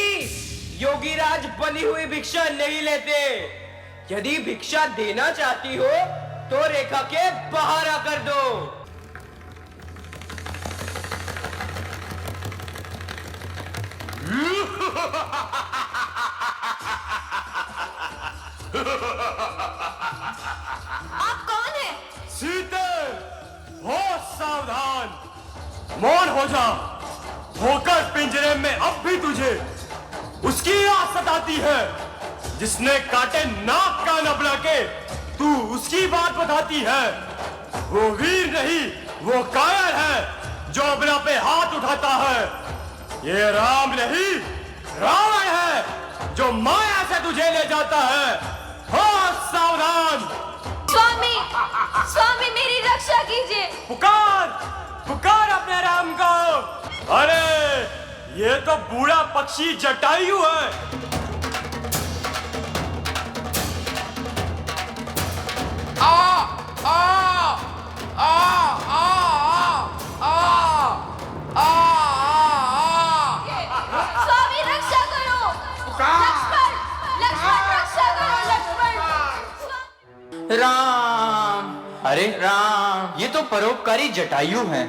योगीराज बनी हुई भिक्षा नहीं लेते। यदि भिक्षा देना चाहती हो तो रेखा के बाहर आकर दो। आप कौन हैं? शीतल, हो सावधान, मौन हो जा। होकर पिंजरे में अब भी तुझे उसकी याद सताती है जिसने काटे नाक कान अपना के तू उसकी बात बताती है। वो वीर नहीं, वो कायर है जो अपना पे हाथ उठाता है। ये राम नहीं, रावण है जो माया से तुझे ले जाता है। हो सावधान। स्वामी, स्वामी मेरी रक्षा कीजिए। पुकार, पुकार अपने राम को। अरे ये तो बूढ़ा पक्षी जटायु है। आ आ आ आ आ स्वामी रक्षा करो। लक्ष्मण, लक्ष्मण रक्षा करो, लक्ष्मण। राम, अरे राम, ये तो परोपकारी जटायु हैं।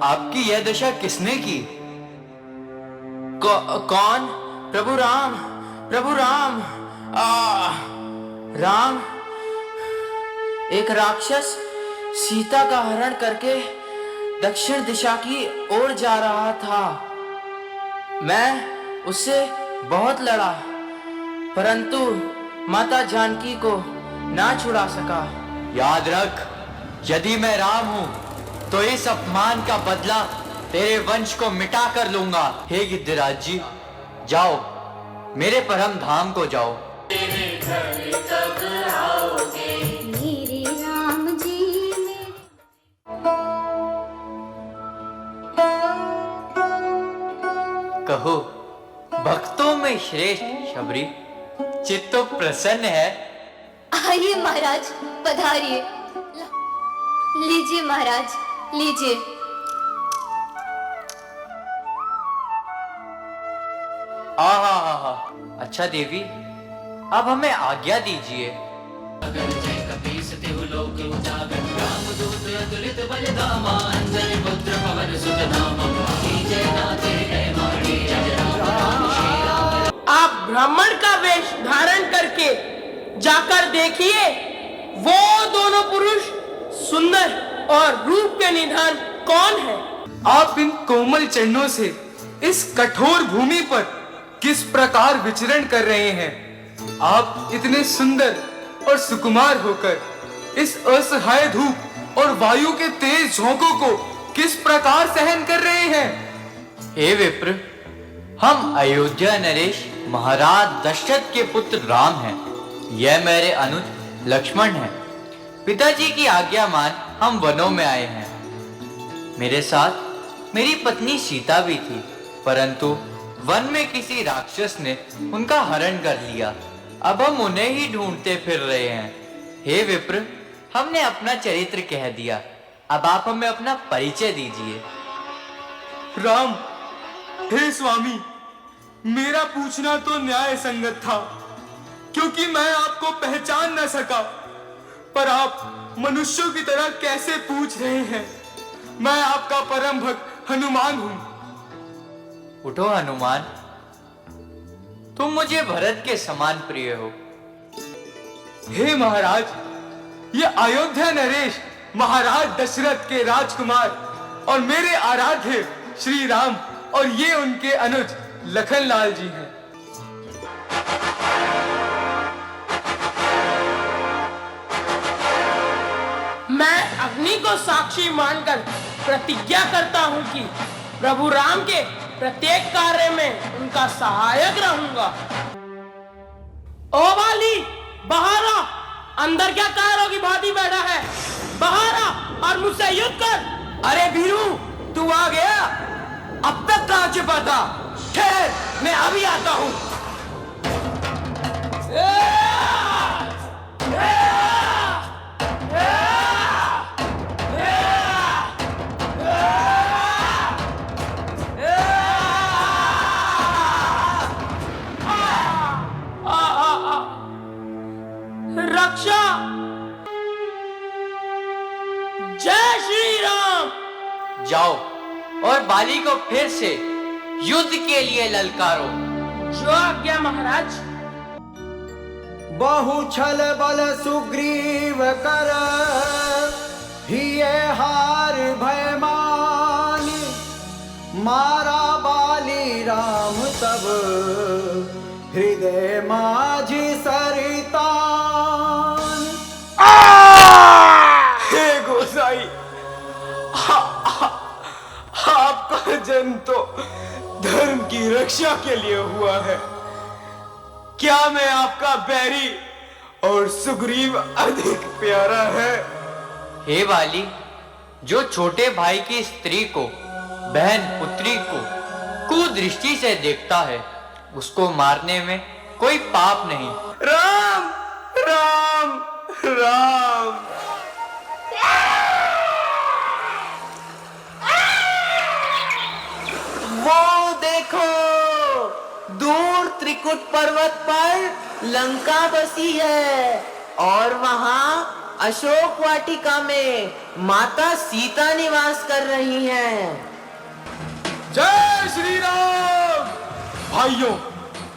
आपकी यह दशा किसने की? कौन? प्रभु राम, प्रभु राम। राम, एक राक्षस सीता का हरण करके दक्षिण दिशा की ओर जा रहा था। मैं उससे बहुत लड़ा, परंतु माता जानकी को ना छुड़ा सका। याद रख, यदि मैं राम हूं तो इस अपमान का बदला तेरे वंश को मिटा कर लूंगा। हे गिद्धराज जी, जाओ, मेरे परम धाम को जाओ। मेरे राम जी में कहो, भक्तों में श्रेष्ठ शबरी, चित्त तो प्रसन्न है। आइए महाराज, पधारिए। लीजिए महाराज, लीजिए। आहा, अच्छा देवी, अब हमें आज्ञा दीजिए। आप ब्राह्मण का वेश धारण करके जाकर देखिए, वो दोनों पुरुष सुंदर और रूप के निधान कौन है। आप इन कोमल चरणों से इस कठोर भूमि पर किस प्रकार विचरण कर रहे हैं? आप इतने सुंदर और सुकुमार होकर इस असहाय धूप और वायु के तेज झोंकों को किस प्रकार सहन कर रहे हैं? हे विप्र, हम अयोध्या नरेश महाराज दशरथ के पुत्र राम हैं। यह मेरे अनुज लक्ष्मण हैं। पिताजी की आज्ञा मान हम वनों में आए हैं। मेरे साथ मेरी पत्नी सीता भी थी, परंतु वन में किसी राक्षस ने उनका हरण कर लिया। अब हम उन्हें ही ढूंढते फिर रहे हैं। हे विप्र, हमने अपना चरित्र कह दिया, अब आप हमें अपना परिचय दीजिए। राम, हे स्वामी, मेरा पूछना तो न्याय संगत था, क्योंकि मैं आपको पहचान न सका। पर आप मनुष्यों की तरह कैसे पूछ रहे हैं? मैं आपका परम भक्त हनुमान हूं। उठो हनुमान, तुम मुझे भरत के समान प्रिय हो। हे महाराज, ये अयोध्या नरेश महाराज दशरथ के राजकुमार और मेरे आराध्य श्री राम और ये उनके अनुज लखनलाल जी हैं। मैं अग्नि को साक्षी मानकर प्रतिज्ञा करता हूँ कि प्रभु राम के प्रत्येक कार्य में उनका सहायक रहूंगा। ओ वाली, बाहर आ। अंदर क्या कायरों की भांति बैठा है? बाहर आ और मुझसे युद्ध कर। अरे वीरू, तू आ गया? अब तक कहाँ छिपा था? ठहर, मैं अभी आता हूँ। रक्षा। जय श्री राम। जाओ और बाली को फिर से युद्ध के लिए ललकारो। जो आज्ञा महाराज। बहु छल बल सुग्रीव कर हिये हार भय मानी, मारा बाली राम तब हृदय माझी सरितान। हे गोसाई, आपका जन्म तो धर्म की रक्षा के लिए हुआ है। क्या मैं आपका बैरी और सुग्रीव अधिक प्यारा है? हे बाली, जो छोटे भाई की स्त्री को, बहन पुत्री को कुदृष्टि से देखता है, उसको मारने में कोई पाप नहीं। राम राम राम। वो देखो, दूर त्रिकुट पर्वत पर लंका बसी है और वहाँ अशोक वाटिका में माता सीता निवास कर रही हैं। जय श्री राम। भाइयों,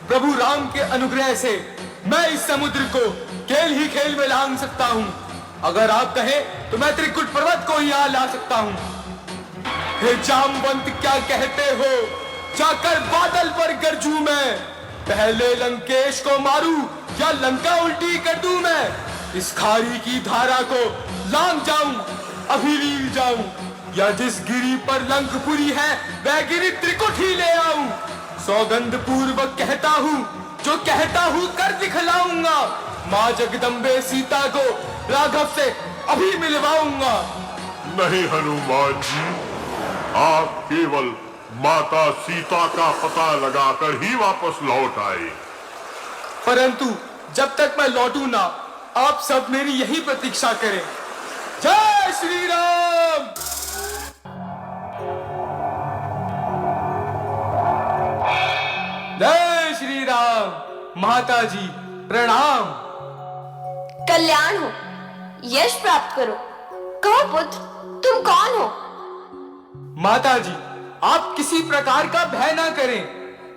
प्रभु राम के अनुग्रह से मैं इस समुद्र को खेल ही खेल में लांग सकता हूँ। अगर आप कहें तो मैं त्रिकुट पर्वत को ही यहाँ ला सकता हूँ। हे जामवंत, क्या कहते हो? जाकर बादल पर गरजूं मैं, पहले लंकेश को मारूं या लंका उल्टी कर दूं मैं? इस खारी की धारा को लांग जाऊं, अभी लील जाऊं, या जिस गिरी पर लंकपुरी है वह गिरी त्रिकुट ही ले आऊं। सौगंध पूर्वक कहता हूँ, जो कहता हूँ कर दिखलाऊंगा। माँ जगदम्बे सीता को राघव से अभी मिलवाऊंगा। नहीं हनुमान जी, आप केवल माता सीता का पता लगाकर ही वापस लौट आए। परंतु जब तक मैं लौटूं ना, आप सब मेरी यही प्रतीक्षा करें। जय श्री राम। जय श्री राम। माता जी प्रणाम। कल्याण हो, यश प्राप्त करो। कहो पुत्र, तुम कौन हो? माता जी, आप किसी प्रकार का भय ना करें।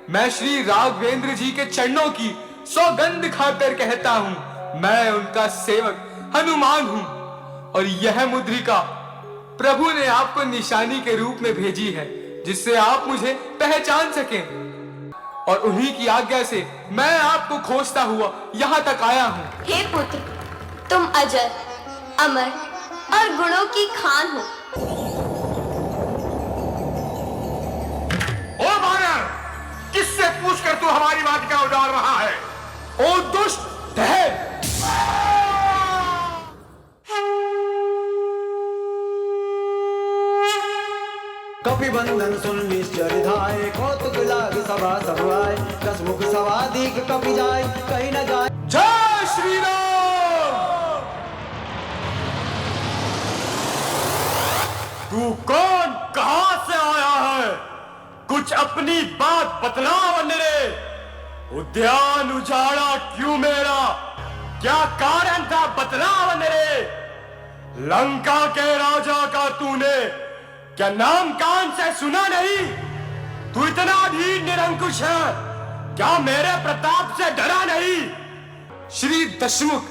मैं श्री राघवेंद्र जी के चरणों की सौगंध खाकर कहता हूँ, मैं उनका सेवक हनुमान हूँ और यह मुद्रिका प्रभु ने आपको निशानी के रूप में भेजी है, जिससे आप मुझे पहचान सकें। और उन्हीं की आज्ञा से मैं आपको खोजता हुआ यहाँ तक आया हूँ। हे पुत्र, तुम अजर, अमर और गुणों की खान हो। ओ वानर, किससे पूछकर तू हमारी वाटिका उजाड़ रहा है? ओ दुष्ट, ठहर। कपि बंधन सुन निश्चर धाये, कौतुक लाग सभा सब आए। दस मुख सवाधिक कपि जाय, कहीं न जाय। जय श्री राम। तू कौन, कहां से आया है? कुछ अपनी बात बतला वनरे। उद्यान उजाड़ा क्यों मेरा? क्या कारण था? बतला वनरे। लंका के राजा का तूने क्या नाम कान से सुना नहीं? तू इतना भी निरंकुश है, क्या मेरे प्रताप से डरा नहीं? श्री दशमुख,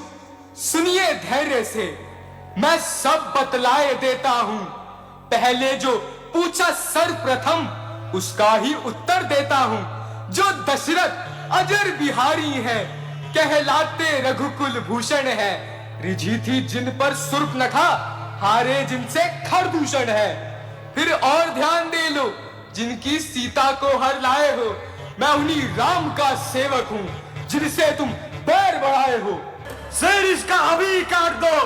सुनिए धैर्य से, मैं सब बतलाए देता हूं। पहले जो पूछा सर्वप्रथम उसका ही उत्तर देता हूं। जो दशरथ अजर बिहारी है, कहलाते रघुकुल भूषण है। रिझी थी जिन पर सुर्पनखा, हारे जिनसे खरदूषण है। फिर और ध्यान दे लो, जिनकी सीता को हर लाए हो, मैं उन्हीं राम का सेवक हूं जिनसे तुम पैर बढ़ाए हो। सिर इसका अभी काट दो,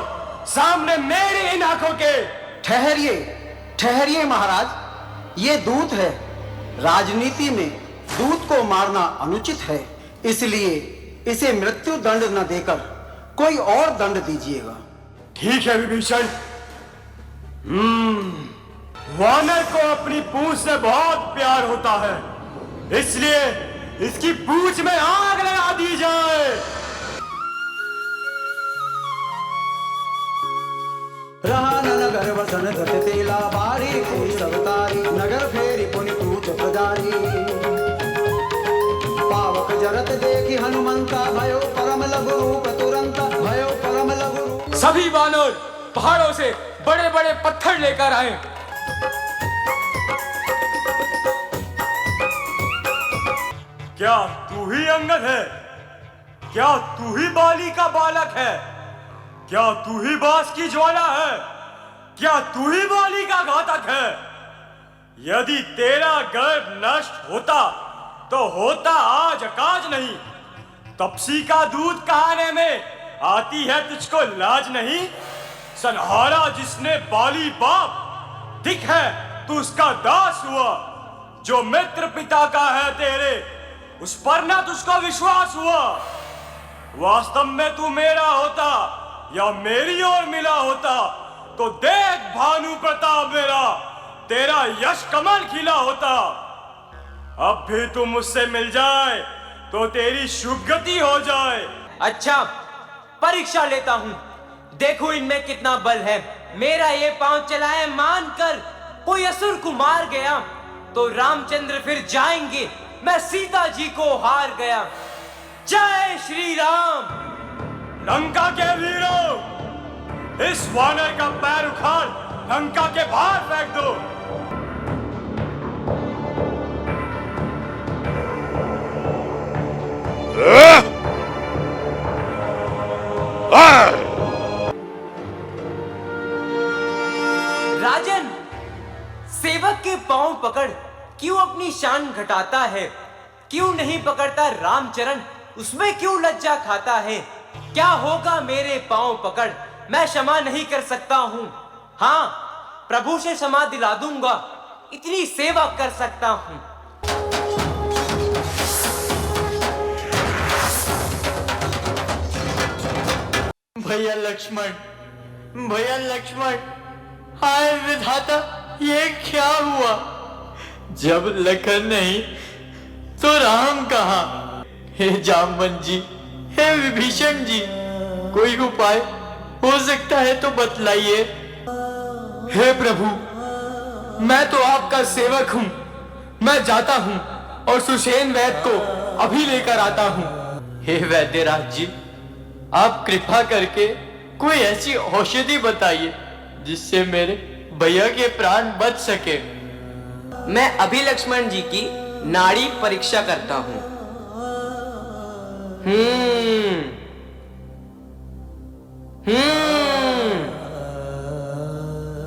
सामने मेरी इन आंखों के। ठहरिए, ठहरिए महाराज, ये दूत है। राजनीति में दूत को मारना अनुचित है, इसलिए इसे मृत्यु दंड न देकर कोई और दंड दीजिएगा। ठीक है विभीषण। वानर को अपनी पूंछ से बहुत प्यार होता है, इसलिए इसकी पूंछ में आग लगा दी जाए। रहा न नगर वसन धत तेला, बारी कोई सबतारी, नगर फेरी पुनि पूछ प्रजारी। पावक जरत देखी हनुमंता, भयो परम लघु रूप तुरंत, भयो परम लघु रूप। सभी वानर पहाड़ों से बड़े बड़े पत्थर लेकर आए। क्या तू ही अंगद है? क्या तू ही बाली का बालक है? क्या तू ही बास की ज्वाला है? क्या तू ही बाली का घातक है? यदि तेरा गर्भ नष्ट होता तो होता आज अकाज नहीं। तपसी का दूध कहाने में आती है तुझको लाज नहीं? सनहारा जिसने बाली बाप, दिख है तू उसका दास हुआ। जो मित्र पिता का है तेरे, उस पर ना तुझको विश्वास हुआ। वास्तव में तू मेरा होता या मेरी ओर मिला होता, तो देख भानु प्रताप मेरा, तेरा यश कमल खिला होता। अब भी तू मुझसे मिल जाए तो तेरी शुभ गति हो जाए। अच्छा, परीक्षा लेता हूँ, देखो इनमें कितना बल है। मेरा ये पांव चलाए मानकर कोई असुर को मार गया, तो रामचंद्र फिर जाएंगे, मैं सीता जी को हार गया। जय श्री राम। लंका के वीरों, इस वानर का पैर उखाड़ लंका के बाहर फेंक दो। राजन, सेवक के पांव पकड़ क्यों अपनी शान घटाता है? क्यों नहीं पकड़ता रामचरण, उसमें क्यों लज्जा खाता है? क्या होगा मेरे पांव पकड़, मैं क्षमा नहीं कर सकता हूं। हाँ, प्रभु से क्षमा दिला दूंगा, इतनी सेवा कर सकता हूं। भैया लक्ष्मण, भैया लक्ष्मण, हाय विधाता, ये क्या हुआ? जब लखन नहीं तो राम कहाँ? हे जामवंत जी, हे विभीषण जी, कोई उपाय हो सकता है तो बतलाइए। हे प्रभु, मैं तो आपका सेवक हूँ, मैं जाता हूँ और सुषेण वैद्य को अभी लेकर आता हूँ। हे वैद्यराज जी, आप कृपा करके कोई ऐसी औषधि बताइए जिससे मेरे भैया के प्राण बच सके। मैं अभी लक्ष्मण जी की नाड़ी परीक्षा करता हूं।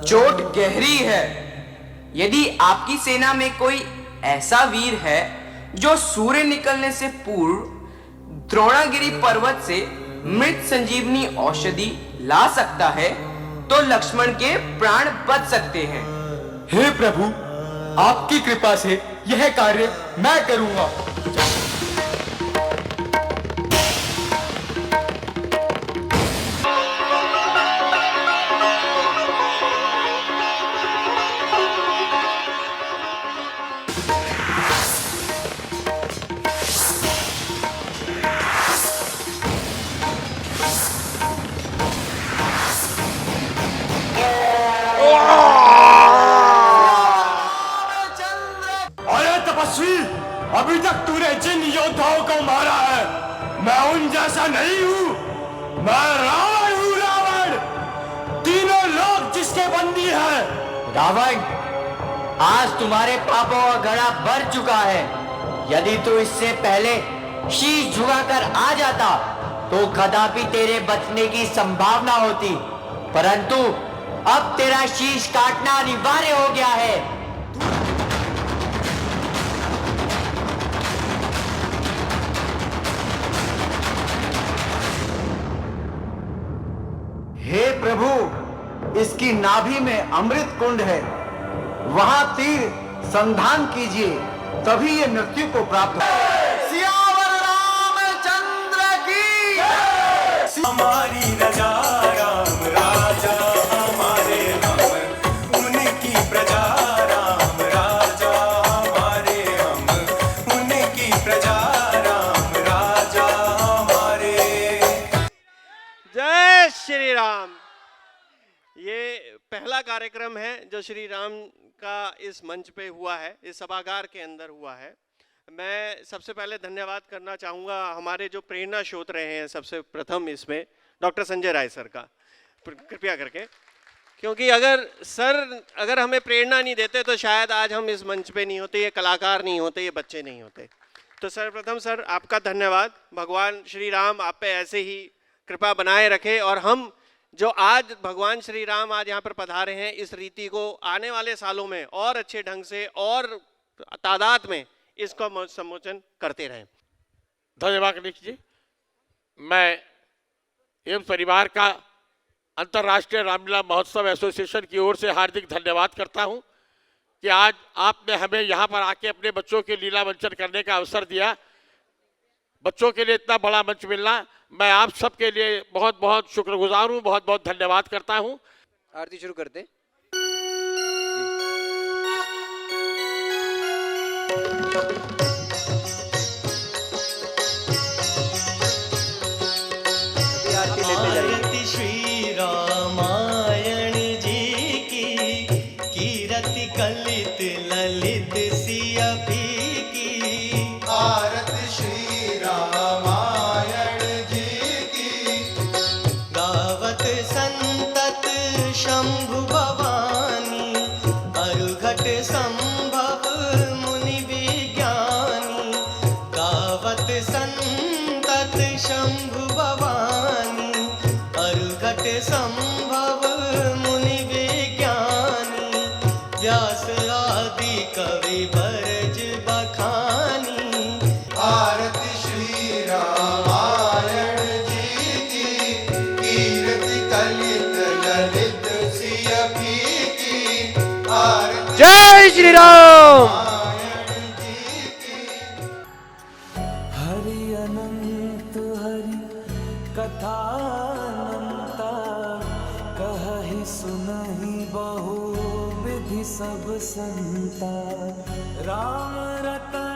चोट गहरी है। यदि आपकी सेना में कोई ऐसा वीर है जो सूर्य निकलने से पूर्व द्रोणागिरी पर्वत से मृत संजीवनी औषधि ला सकता है, तो लक्ष्मण के प्राण बच सकते हैं। हे प्रभु, आपकी कृपा से यह कार्य मैं करूंगा। मैं नहीं हूं, मैं रावण हूं, रावण। तीनों लोग जिसके बंदी हैं। रावण, आज तुम्हारे पापों का घड़ा भर चुका है। यदि तू इससे पहले शीश झुकाकर आ जाता तो कदापि तेरे बचने की संभावना होती, परंतु अब तेरा शीश काटना अनिवार्य हो गया है। हे प्रभु, इसकी नाभि में अमृत कुंड है, वहां तीर संधान कीजिए, तभी ये मृत्यु को प्राप्त हो। सियावर रामचंद्र की हमारी रजा राम राजा हमारे हम, उनकी प्रजा राम राजा हमारे हम, उनकी प्रजा राम राजा हमारे। जय श्री राम। ये पहला कार्यक्रम है जो श्री राम का इस मंच पे हुआ है, इस सभागार के अंदर हुआ है। मैं सबसे पहले धन्यवाद करना चाहूँगा हमारे जो प्रेरणा स्रोत रहे हैं, सबसे प्रथम इसमें डॉक्टर संजय राय सर का, कृपया करके, क्योंकि अगर हमें प्रेरणा नहीं देते तो शायद आज हम इस मंच पे नहीं होते, ये कलाकार नहीं होते, ये बच्चे नहीं होते। तो सर्वप्रथम सर आपका धन्यवाद। भगवान श्री राम आप पे ऐसे ही कृपा बनाए रखे और हम जो आज भगवान श्री राम आज यहाँ पर पधारे हैं, इस रीति को आने वाले सालों में और अच्छे ढंग से और तादाद में इसका सम्मोचन करते रहें। धन्यवाद गणेश जी। मैं एवं परिवार का अंतर्राष्ट्रीय रामलीला महोत्सव एसोसिएशन की ओर से हार्दिक धन्यवाद करता हूं कि आज आपने हमें यहां पर आके अपने बच्चों के लीला मंचन करने का अवसर दिया। बच्चों के लिए इतना बड़ा मंच मिलना, मैं आप सबके लिए बहुत बहुत शुक्रगुजार हूं, बहुत बहुत धन्यवाद करता हूं। आरती शुरू करते। आरती श्री रामायण जी की, कीरति कलित ललित सिया की। आरती श्री रामायण जी की, गावत संतत शंभु भवानी, अरुघट संभव मुनि विज्ञानी। गावत संतत शंभु भवानी, अरुघट संभव मुनि विज्ञानी। व्यास आदि कवि बरज बखानी। आरती श्री रामायण जी की, कीर्ति कलित ललित सिया की। आरती जय श्री राम। हरि अनंत हरि कथा अनंता, कहहि सुनहि बहु विधि सब संता। राम रतन